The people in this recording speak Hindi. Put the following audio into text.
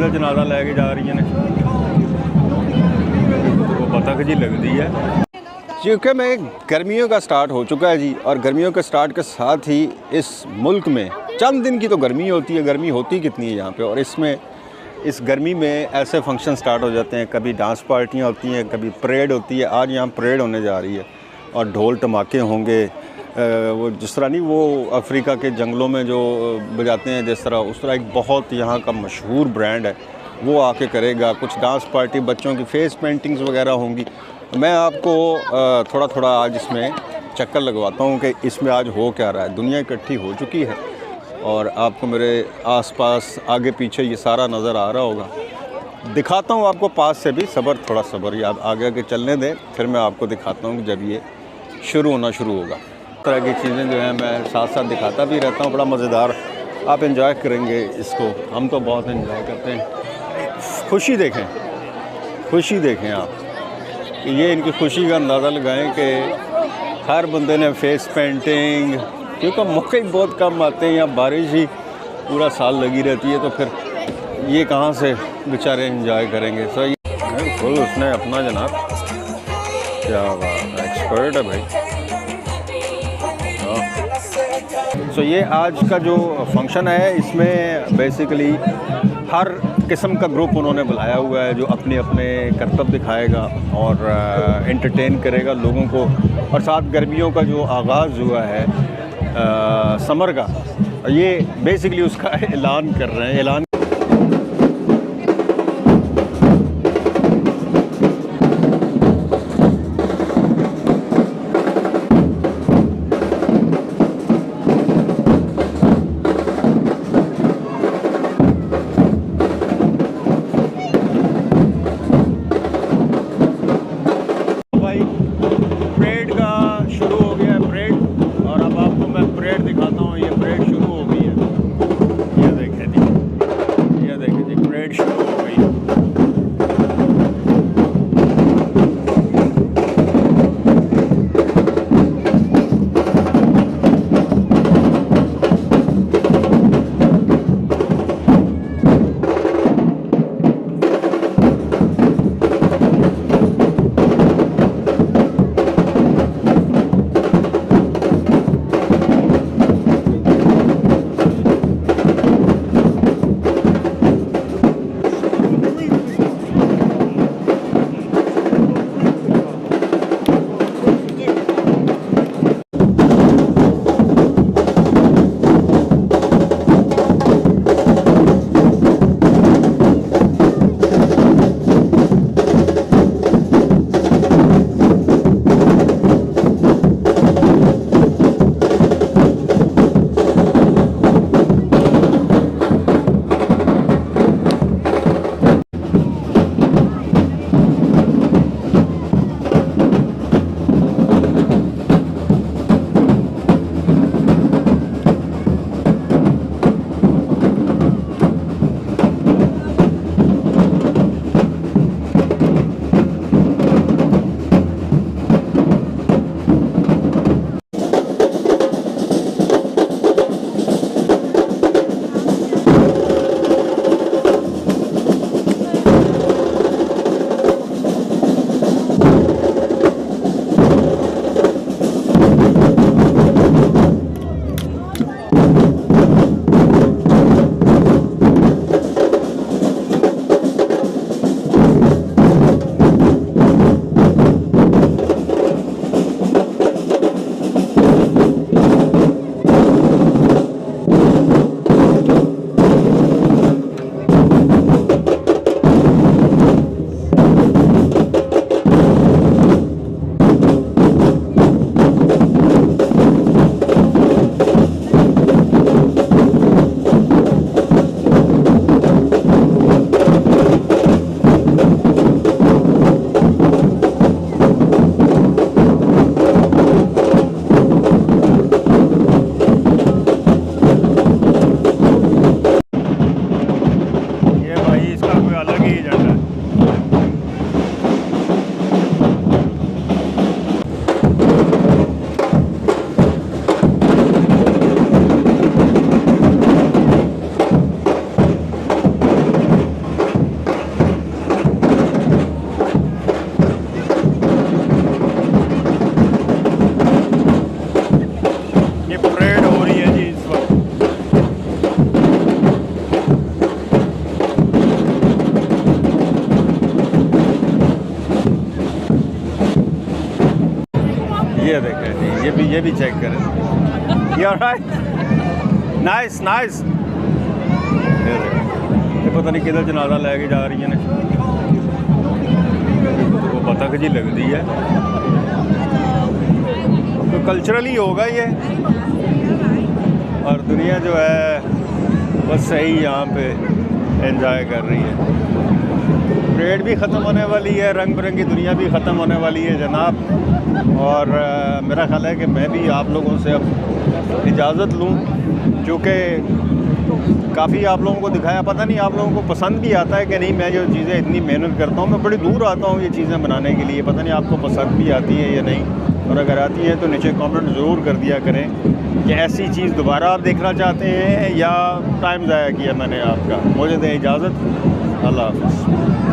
का जनाजा लेके जा रही ने, वो बतख जी लगती है। क्योंकि मैं गर्मियों का स्टार्ट हो चुका है जी, और गर्मियों के स्टार्ट के साथ ही इस मुल्क में चंद दिन की तो गर्मी होती है, गर्मी होती कितनी है यहाँ पे, और इसमें इस गर्मी में ऐसे फंक्शन स्टार्ट हो जाते हैं। कभी डांस पार्टियाँ होती हैं, कभी परेड होती है। आज यहाँ परेड होने जा रही है और ढोल टमाके होंगे। वो जिस तरह नहीं वो अफ्रीका के जंगलों में जो बजाते हैं जिस तरह, उस तरह एक बहुत यहाँ का मशहूर ब्रांड है वो आके करेगा। कुछ डांस पार्टी, बच्चों की फेस पेंटिंग्स वगैरह होंगी। मैं आपको थोड़ा थोड़ा आज इसमें चक्कर लगवाता हूँ कि इसमें आज हो क्या रहा है। दुनिया इकट्ठी हो चुकी है और आपको मेरे आसपास आगे पीछे ये सारा नज़र आ रहा होगा। दिखाता हूँ आपको पास से भी, सब्र, थोड़ा सब्र, याद आगे आगे चलने दें, फिर मैं आपको दिखाता हूँ कि जब ये शुरू होना शुरू होगा। तरह की चीज़ें जो हैं मैं साथ साथ दिखाता भी रहता हूँ, बड़ा मज़ेदार, आप एंजॉय करेंगे इसको। हम तो बहुत एंजॉय करते हैं। खुशी देखें, खुशी देखें आप, ये इनकी खुशी का अंदाज़ा लगाएं कि हर बंदे ने फेस पेंटिंग, क्योंकि मौके बहुत कम आते हैं, यहाँ बारिश ही पूरा साल लगी रहती है, तो फिर ये कहाँ से बेचारे एंजॉय करेंगे। सो ये फुल उसने अपना जनाब, क्या बात है, एक्सपर्ट है भाई। सो ये आज का जो फंक्शन है इसमें बेसिकली हर किस्म का ग्रुप उन्होंने बुलाया हुआ है जो अपने अपने करतब दिखाएगा और एंटरटेन करेगा लोगों को। और साथ गर्मियों का जो आगाज़ हुआ है समर का, ये बेसिकली उसका ऐलान कर रहे हैं। ऐलान ये देखें जी, ये भी चेक करें। You alright? Nice nice. ये देखें, ये पता नहीं किधर जनाजा लेके जा रही है ने, तो वो बतख जी लगती है, तो कल्चरली होगा ये। और दुनिया जो है बस सही यहाँ पे एंजॉय कर रही है। परेड भी ख़त्म होने वाली है, रंग बिरंगी दुनिया भी ख़त्म होने वाली है जनाब। और मेरा ख्याल है कि मैं भी आप लोगों से अब इजाज़त लूँ, क्योंकि काफ़ी आप लोगों को दिखाया, पता नहीं आप लोगों को पसंद भी आता है कि नहीं। मैं जो चीज़ें इतनी मेहनत करता हूँ, मैं बड़ी दूर आता हूँ ये चीज़ें बनाने के लिए, पता नहीं आपको पसंद भी आती है या नहीं। और अगर आती है तो नीचे कमेंट ज़रूर कर दिया करें कि ऐसी चीज़ दोबारा आप देखना चाहते हैं या टाइम ज़ाया किया मैंने आपका। मुझे दें इजाज़त, अल्लाह हाफ़िज़।